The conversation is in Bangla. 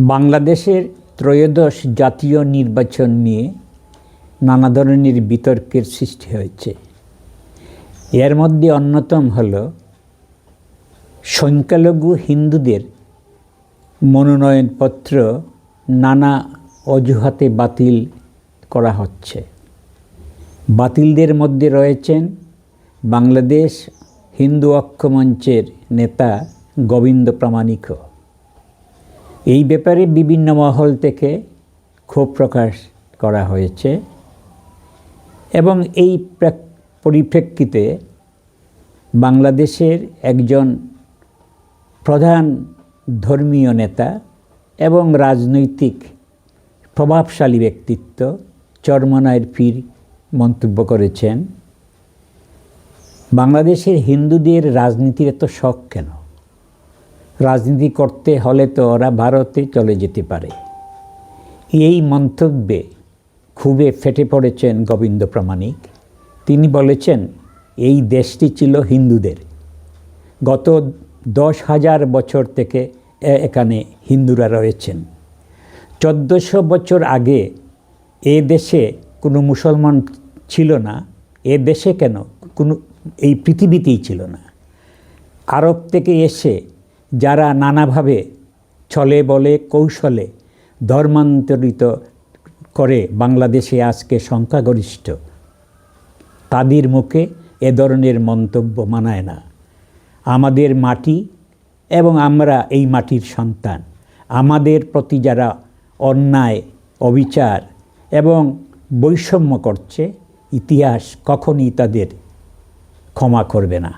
বাংলাদেশের ত্রয়োদশ জাতীয় নির্বাচন নিয়ে নানা ধরনের বিতর্কের সৃষ্টি হয়েছে। এর মধ্যে অন্যতম হল সংখ্যালঘু হিন্দুদের মনোনয়নপত্র নানা অজুহাতে বাতিল করা হচ্ছে। বাতিলদের মধ্যে রয়েছেন বাংলাদেশ হিন্দু ঐক্য মঞ্চের নেতা গোবিন্দ প্রামাণিকও। এই ব্যাপারে বিভিন্ন মহল থেকে ক্ষোভ প্রকাশ করা হয়েছে এবং এই পরিপ্রেক্ষিতে বাংলাদেশের একজন প্রধান ধর্মীয় নেতা এবং রাজনৈতিক প্রভাবশালী ব্যক্তিত্ব চরমনায়ের পীর মন্তব্য করেছেন, বাংলাদেশের হিন্দুদের রাজনীতির এত শখ কেন? রাজনীতি করতে হলে তো ওরা ভারতে চলে যেতে পারে। এই মন্তব্যে ক্ষোভে ফেটে পড়েছেন গোবিন্দ প্রামাণিক। তিনি বলেছেন, এই দেশটি ছিল হিন্দুদের। গত 10,000 বছর থেকে এখানে হিন্দুরা রয়েছেন। 1400 বছর আগে এ দেশে কোনো মুসলমান ছিল না। এ দেশে কেন, কোনো এই পৃথিবীতেই ছিল না। আরব থেকে এসে যারা নানাভাবে ছলে বলে কৌশলে ধর্মান্তরিত করে বাংলাদেশে আজকে সংখ্যাগরিষ্ঠ, তাদের মুখে এ ধরনের মন্তব্য মানায় না। আমাদের মাটি এবং আমরা এই মাটির সন্তান। আমাদের প্রতি যারা অন্যায়, অবিচার এবং বৈষম্য করছে, ইতিহাস কখনই তাদের ক্ষমা করবে না।